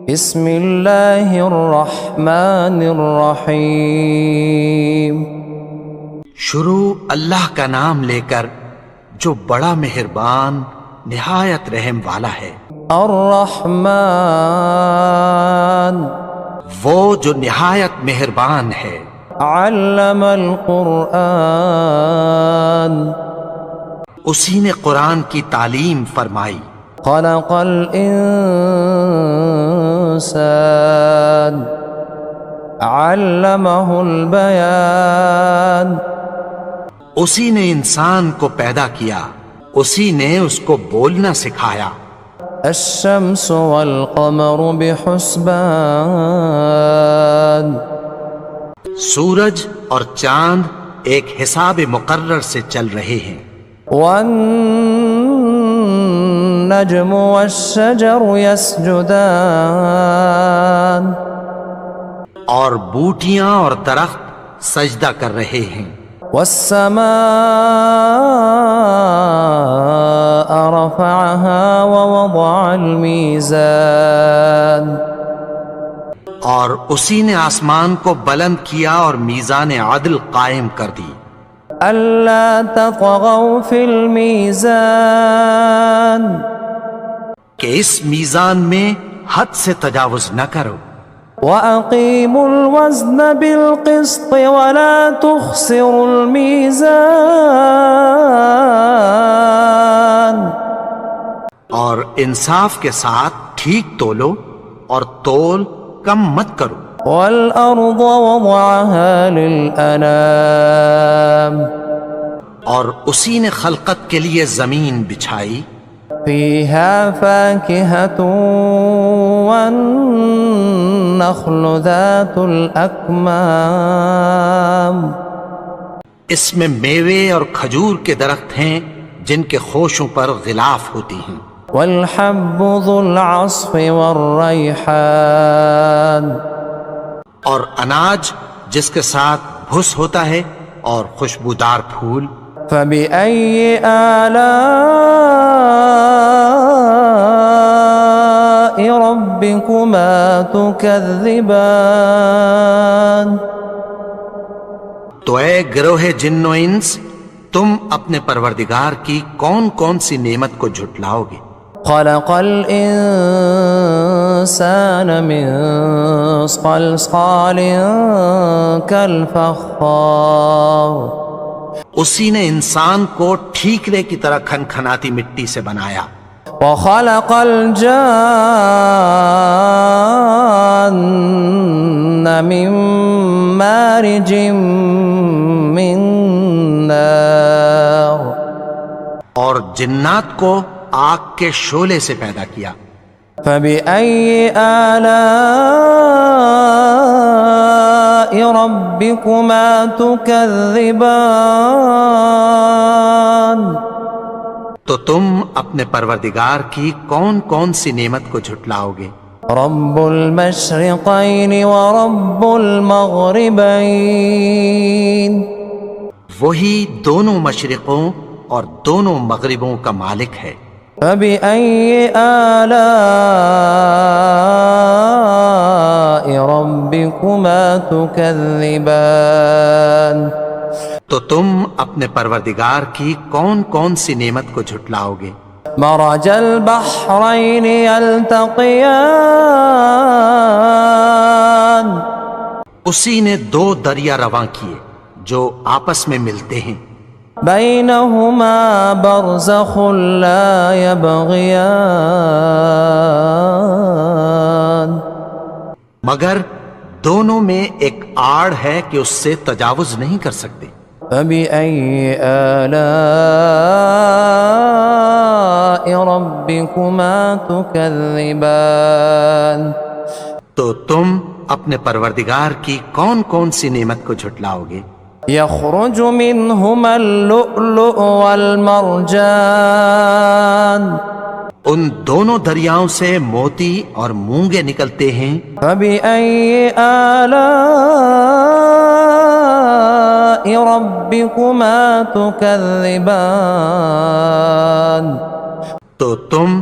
بسم اللہ الرحمن الرحیم شروع اللہ کا نام لے کر جو بڑا مہربان نہایت رحم والا ہے۔ الرحمن وہ جو نہایت مہربان ہے۔ علم القرآن اسی نے قرآن کی تعلیم فرمائی۔ خلق الانسان علمہ البیان اسی نے انسان کو پیدا کیا، اسی نے اس کو بولنا سکھایا۔ الشمس والقمر بحسبان سورج اور چاند ایک حساب مقرر سے چل رہے ہیں۔ والنجم والشجر يسجدان اور بوٹیاں اور درخت سجدہ کر رہے ہیں۔ والسماء رفعها ووضع الميزان اور اسی نے آسمان کو بلند کیا اور میزان عدل قائم کر دی۔ ألا تطغوا في الميزان کہ اس میزان میں حد سے تجاوز نہ کرو۔ وَأَقِيمُوا الْوَزْنَ بِالْقِسْطِ وَلَا تُخْسِرُوا الْمِيزَانَ اور انصاف کے ساتھ ٹھیک تولو اور تول کم مت کرو۔ وَالْأَرْضَ وَضَعَهَا لِلْأَنَامِ اور اسی نے خلقت کے لیے زمین بچھائی۔ فِيهَا فَاكِهَةٌ وَالنَّخْلُ ذَاتُ الْأَكْمَامِ اس میں میوے اور کھجور کے درخت ہیں جن کے خوشوں پر غلاف ہوتی ہیں۔ وَالْحَبُّ ذُو الْعَصْفِ وَالرَّيْحَانِ اور اناج جس کے ساتھ بھس ہوتا ہے اور خوشبودار پھول۔ فَبِأَيِّ آلَاءِ رَبِّكُمَا تُكَذِّبَانِ تو اے گروہ جن و انس، تم اپنے پروردگار کی کون کون سی نعمت کو جھٹلاؤ گے؟ خلق الانسان من صلصال كالفخار اسی نے انسان کو ٹھیکرے کی طرح کھنکھناتی مٹی سے بنایا۔ وخلق الجان من مارج من نار اور جنات کو آگ کے شعلے سے پیدا کیا۔ فَبِأَيِّ آلَاءِ رَبِّكُمَا تُكَذِّبَانِ تو تم اپنے پروردگار کی کون کون سی نعمت کو جھٹلاؤ گے؟ رب المشرقین ورب المغربین وہی دونوں مشرقوں اور دونوں مغربوں کا مالک ہے۔ فَبِأَيِّ آلَاءِ رَبِّكُمَا تُكَذِّبَانِ تو تم اپنے پروردگار کی کون کون سی نعمت کو جھٹلاؤ گے؟ مرج البحرین یلتقیان اسی نے دو دریا رواں کیے جو آپس میں ملتے ہیں۔ بینہما برزخ لا یبغیان مگر دونوں میں ایک آڑ ہے کہ اس سے تجاوز نہیں کر سکتے۔ فَبِأَيِّ آلَاءِ رَبِّكُمَا تُكَذِّبَانِ تو تم اپنے پروردگار کی کون کون سی نعمت کو جھٹلاؤ گے؟ يَخْرُجُ مِنْهُمَا اللُّؤْلُؤُ وَالْمَرْجَانُ ان دونوں دریاؤں سے موتی اور مونگے نکلتے ہیں۔ فَبِأَيِّ آلَاءِ رَبِّكُمَا تُكَذِّبَانِ تو تم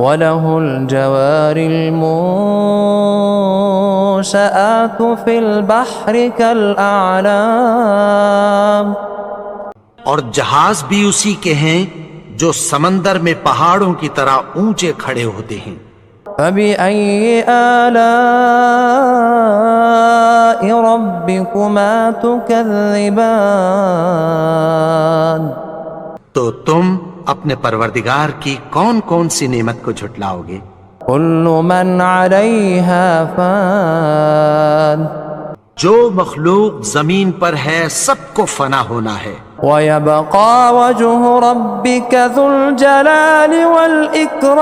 وله الجوار المنشآت في البحر كالأعلام اور جہاز بھی اسی کے ہیں جو سمندر میں پہاڑوں کی طرح اونچے کھڑے ہوتے ہیں. فبأي آلاء ربكما تكذبان تو تم اپنے پروردگار کی کون کون سی نعمت کو جھٹلاؤ گے؟ كل من عليها فان جو مخلوق زمین پر ہے سب کو فنا ہونا ہے. ويبقى وجه ربك ذو الجلال والإكرام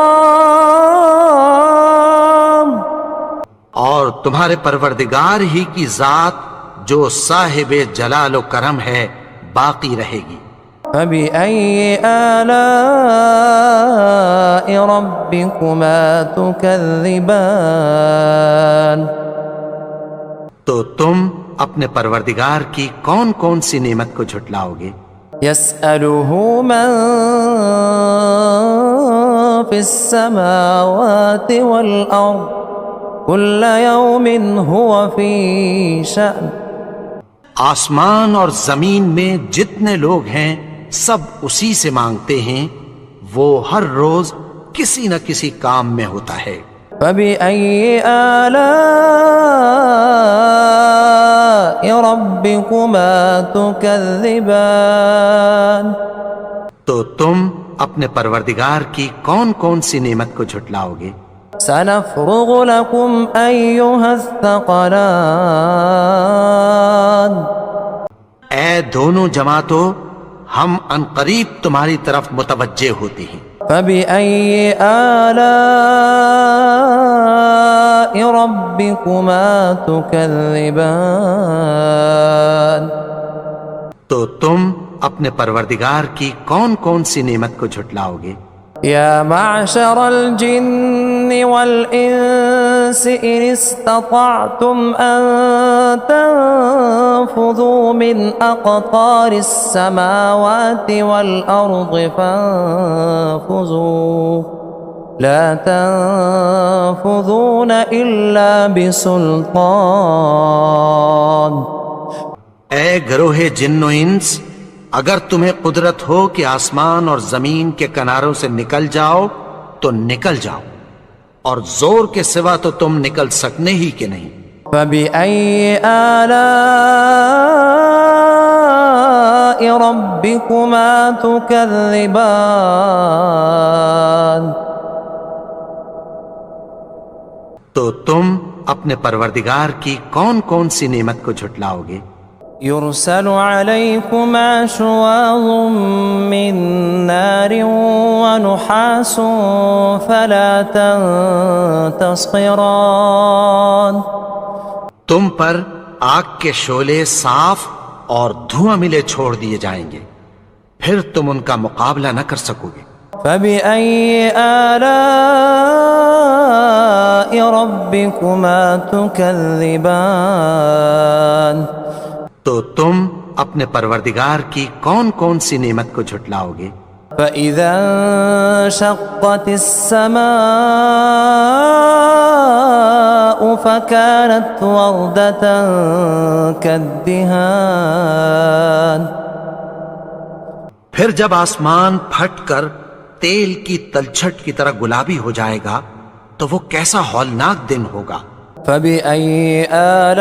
اور تمہارے پروردگار ہی کی ذات جو صاحب جلال و کرم ہے باقی رہے گی. فبأي آلاء ربكما تكذبان تو تم اپنے پروردگار کی کون کون سی نعمت کو جھٹلاؤ گے؟ يسأله من في السماوات والأرض كل يوم هو في شأن آسمان اور زمین میں جتنے لوگ ہیں سب اسی سے مانگتے ہیں، وہ ہر روز کسی نہ کسی کام میں ہوتا ہے. فبأي آلاء ربكما تكذبان تو تم اپنے پروردگار کی کون کون سی نعمت کو جھٹلاؤ گے؟ سنفرغ لكم أيها الثقلان اے دونوں جماعتوں، ہم ان قریب تمہاری طرف متوجہ ہوتے ہیں. فبأي آلاء ربكما تكذبان تو تم اپنے پروردگار کی کون کون سی نعمت کو جھٹلاؤ گے؟ يا معشر الجن والإنس إن استطعتم أن تنفذوا من أقطار السماوات والأرض فانفذوا لا تنفذون إلا بسلطان. اے گروہ جن و انس، اگر تمہیں قدرت ہو کہ آسمان اور زمین کے کناروں سے نکل جاؤ تو نکل جاؤ، اور زور کے سوا تو تم نکل سکنے ہی کہ نہیں. فبأي آلاء ربكما تكذبان تو تم اپنے پروردگار کی کون کون سی نعمت کو جھٹلاؤ گے؟ يرسل عليكما شواظ من نار ونحاس فلا تنتصران تم پر آگ کے شعلے صاف اور دھواں ملے چھوڑ دیے جائیں گے، پھر تم ان کا مقابلہ نہ کر سکو گے. فبأي آلاء ربكما تكذبان تو تم اپنے پروردگار کی کون کون سی نعمت کو جھٹلاؤ گے؟ فإذا انشقت السماء فكانت وردة كالدهان پھر جب آسمان پھٹ کر تیل کی تلچھٹ کی طرح گلابی ہو جائے گا تو وہ کیسا ہولناک دن ہوگا. فبأي آلاء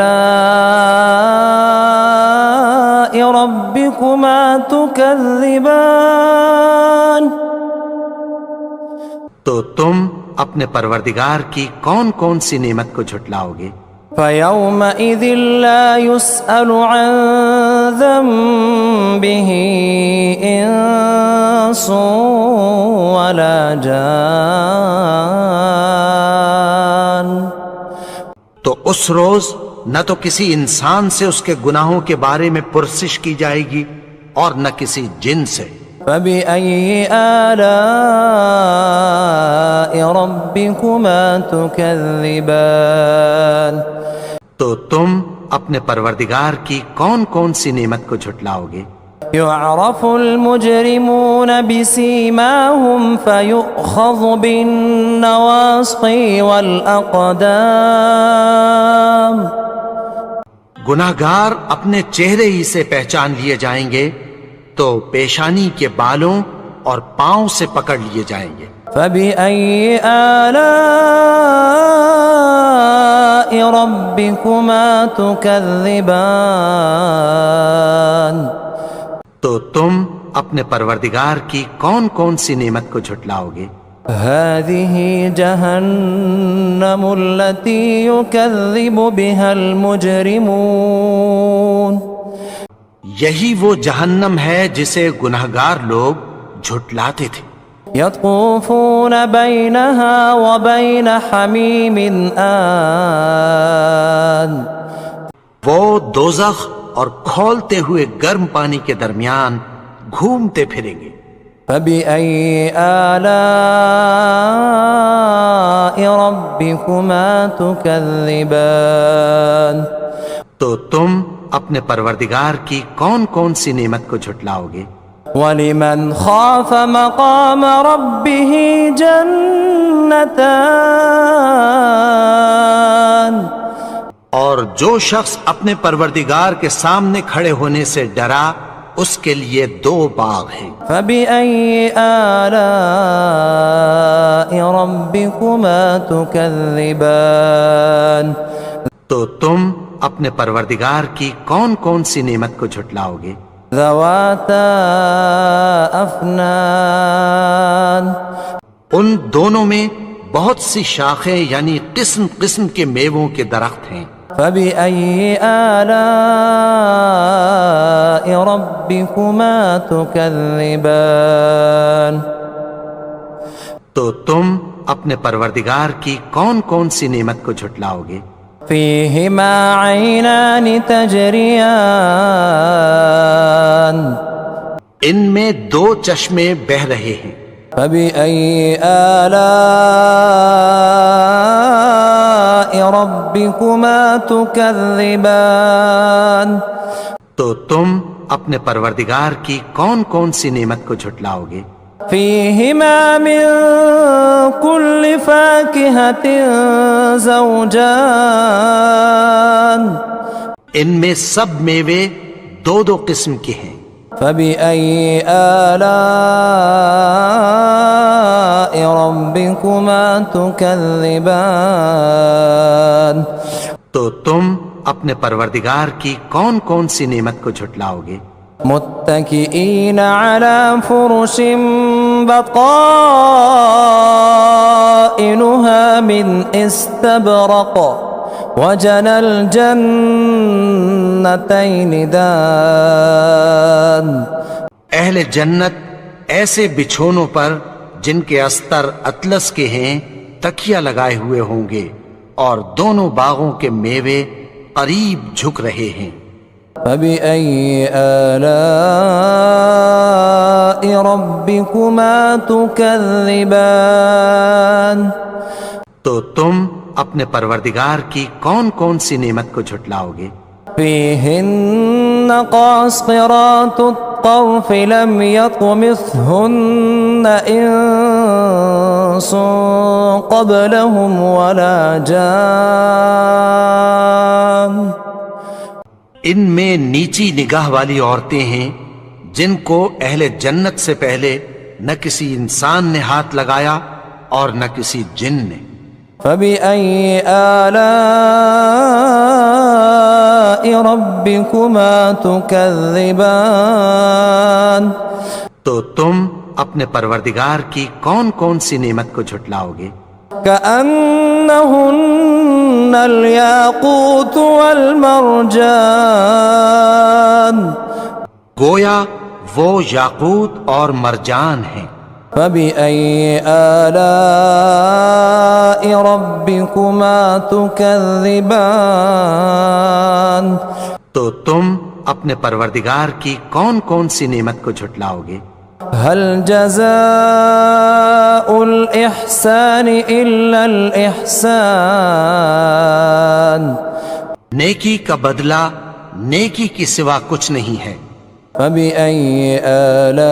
ربكما تكذبان تو تم اپنے پروردگار کی کون کون سی نعمت کو جھٹلاؤ گے؟ فيومئذ لا يسأل عن ذنبه إنس ولا جان تو اس روز نہ تو کسی انسان سے اس کے گناہوں کے بارے میں پرسش کی جائے گی اور نہ کسی جن سے. فبأي آلاء ربكما تكذبان تو تم اپنے پروردگار کی کون کون سی نعمت کو جھٹلاؤ گے؟ يعرف المجرمون بسيماهم فيؤخذ بالنواصي والأقدام گناہگار اپنے چہرے ہی سے پہچان لیے جائیں گے تو پیشانی کے بالوں اور پاؤں سے پکڑ لیے جائیں گے۔ فبأي آلاء ربكما تكذبان تو تم اپنے پروردگار کی کون کون سی نعمت کو جھٹلاؤ گے؟ هذه جهنم التي يكذب بها المجرمون یہی وہ جہنم ہے جسے گناہگار لوگ جھٹلاتے تھے۔ يطوفون بينها وبين حميم آن وہ دوزخ اور کھولتے ہوئے گرم پانی کے درمیان گھومتے پھریں گے۔ فبأي آلاء ربكما تكذبان تو تم اپنے پروردگار کی کون کون سی نعمت کو جھٹلاؤ گے؟ وَلِمَنْ خَافَ مَقَامَ رَبِّهِ جَنَّتَانِ اور جو شخص اپنے پروردگار کے سامنے کھڑے ہونے سے ڈرا اس کے لیے 2 باغ ہیں۔ فَبِأَيِّ آلَاءِ رَبِّكُمَا تُكَذِّبَانِ تو تم اپنے پروردگار کی کون کون سی نعمت کو جھٹلاؤ گے؟ ذَوَاتَا أَفْنَانٍ ان دونوں میں بہت سی شاخیں یعنی قسم قسم کے میووں کے درخت ہیں۔ فَبِأَيِّ آلَاءِ رَبِّكُمَا تُكَذِّبَانِ تو تم اپنے پروردگار کی کون کون سی نعمت کو جھٹلاؤ گے؟ فِيهِمَا عَيْنَانِ تَجْرِيَانِ ان میں 2 چشمے بہہ رہے ہیں۔ فَبِأَيِّ آلَاءِ رَبِّكُمَا تُكَذِّبَانِ تو تم اپنے پروردگار کی کون کون سی نعمت کو جھٹلاؤ گے؟ فِيهِمَا مِن كُلِّ فَاكِهَةٍ زَوْجَانِ ان میں سب میوے 2 قسم کے ہیں۔ فَبِأَيِّ آلَاءِ رَبِّكُمَا تُكَذِّبَانِ تو تم اپنے پروردگار کی کون کون سی نعمت کو جھٹلاؤ گے؟ متكئين على فرش بطائنها من استبرق وجنى الجنتين دان اہل جنت ایسے بچھونوں پر جن کے استر اطلس کے ہیں تکیہ لگائے ہوئے ہوں گے اور دونوں باغوں کے میوے قریب جھک رہے ہیں۔ فَبِأَيِّ آلَاءِ رَبِّكُمَا تُكَذِّبَانِ تو تم اپنے پروردگار کی کون کون سی نعمت کو جھٹلاؤ گے؟ فِيهِنَّ قَاصِرَاتُ الطَّرْفِ لَمْ يَطْمِثْهُنَّ إِنسٌ قَبْلَهُمْ وَلَا جَانٌّ ان میں نیچی نگاہ والی عورتیں ہیں جن کو اہل جنت سے پہلے نہ کسی انسان نے ہاتھ لگایا اور نہ کسی جن نے۔ فَبِأَيِّ آلَاءِ رَبِّكُمَا تُكَذِّبَانِ تو تم اپنے پروردگار کی کون کون سی نعمت کو جھٹلاؤ گے؟ كأنهن الياقوت والمرجان گویا وہ یاقوت اور مرجان ہیں۔ فَبِأَيِّ آلَاءِ رَبِّكُمَا تُكَذِّبَانِ تو تم اپنے پروردگار کی کون کون سی نعمت کو جھٹلاؤ گے؟ هل جزاء الإحسان إلا الإحسان نیکی کا بدلہ نیکی کی سوا کچھ نہیں ہے۔ فبأي آلاء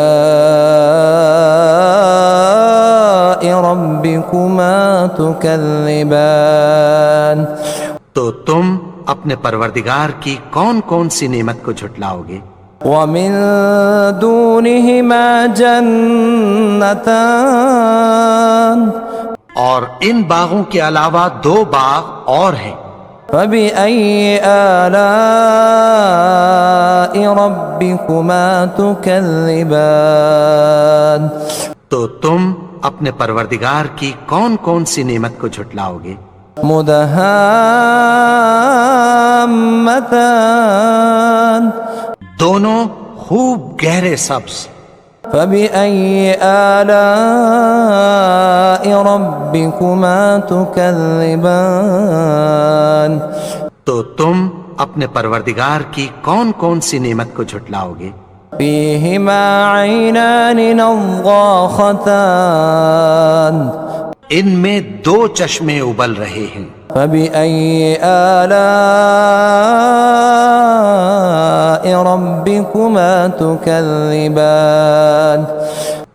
ربكما تكذبان تو تم اپنے پروردگار کی کون کون سی نعمت کو جھٹلاؤ گے؟ ومن دونهما جنتان اور ان باغوں کے علاوہ 2 باغ اور ہیں۔ فبأي آلاء ربكما تكذبان تو تم اپنے پروردگار کی کون کون سی نعمت کو جھٹلاؤ گے؟ مدہامتان دونوں خوب گہرے سبز۔ فبأي آلاء ربكما تكذبان تو تم اپنے پروردگار کی کون کون سی نعمت کو جھٹلاؤ گے؟ فيهما عينان نضاختان ان میں 2 چشمے ابل رہے ہیں۔ فبأي آلاء ربكما تكذبان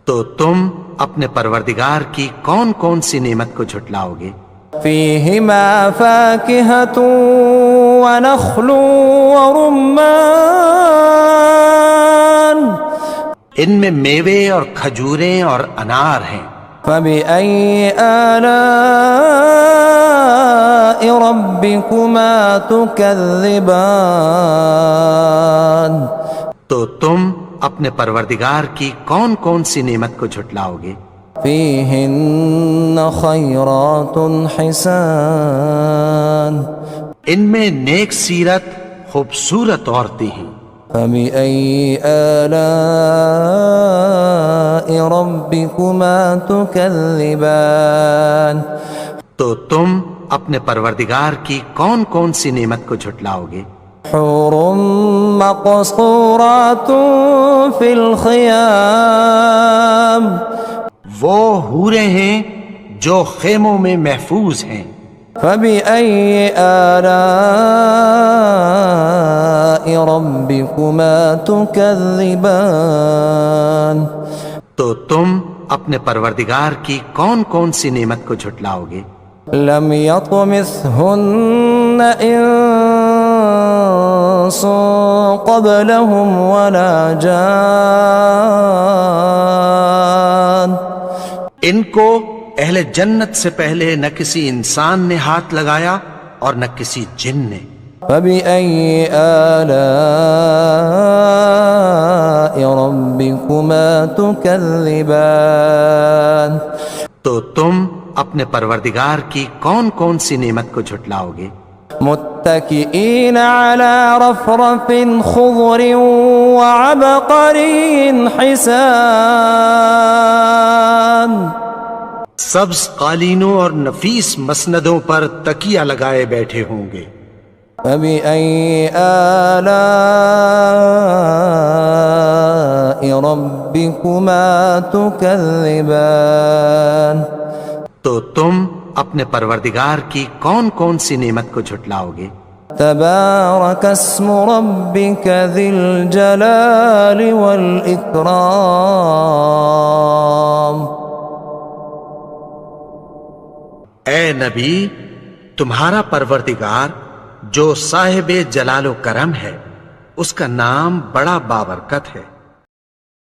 تو تم اپنے پروردگار کی کون کون سی نعمت کو جھٹلاؤ گے؟ فيهما فاكهة ونخل ورمان ان میں میوے اور کھجوریں اور انار ہیں۔ فبأي آلاء ربكما تكذبان تو تم اپنے پروردگار کی کون کون سی نعمت کو جھٹلاؤ گے؟ فيهن خيرات حسان ان میں نیک سیرت خوبصورت عورتیں ہیں۔ فبأي آلاء ربكما تكذبان تو تم اپنے پروردگار کی کون کون سی نعمت کو جھٹلاؤ گے؟ حور مقصورات في الخيام وہ حوریں ہیں جو خیموں میں محفوظ ہیں۔ فبأي آلاء ربكما تكذبان تو تم اپنے پروردگار کی کون کون سی نعمت کو جھٹلاؤ گے؟ لم يطمثهن إنس قبلهم ولا جان ان کو اہل جنت سے پہلے نہ کسی انسان نے ہاتھ لگایا اور نہ کسی جن نے۔ فبأي آلاء ربكما تكذبان تو تم اپنے پروردگار کی کون کون سی نعمت کو جھٹلاؤ گے؟ متكئين على رفرف خضر وعبقري حسان سبز قالینوں اور نفیس مسندوں پر تکیہ لگائے بیٹھے ہوں گے۔ فبأي آلاء ربكما تكذبان تو تم اپنے پروردگار کی کون کون سی نعمت کو جھٹلاؤ گے؟ تبارك اسم ربك ذي الجلال والإكرام اے نبی، تمہارا پروردگار جو صاحب جلال و کرم ہے، اس کا نام بڑا بابرکت ہے۔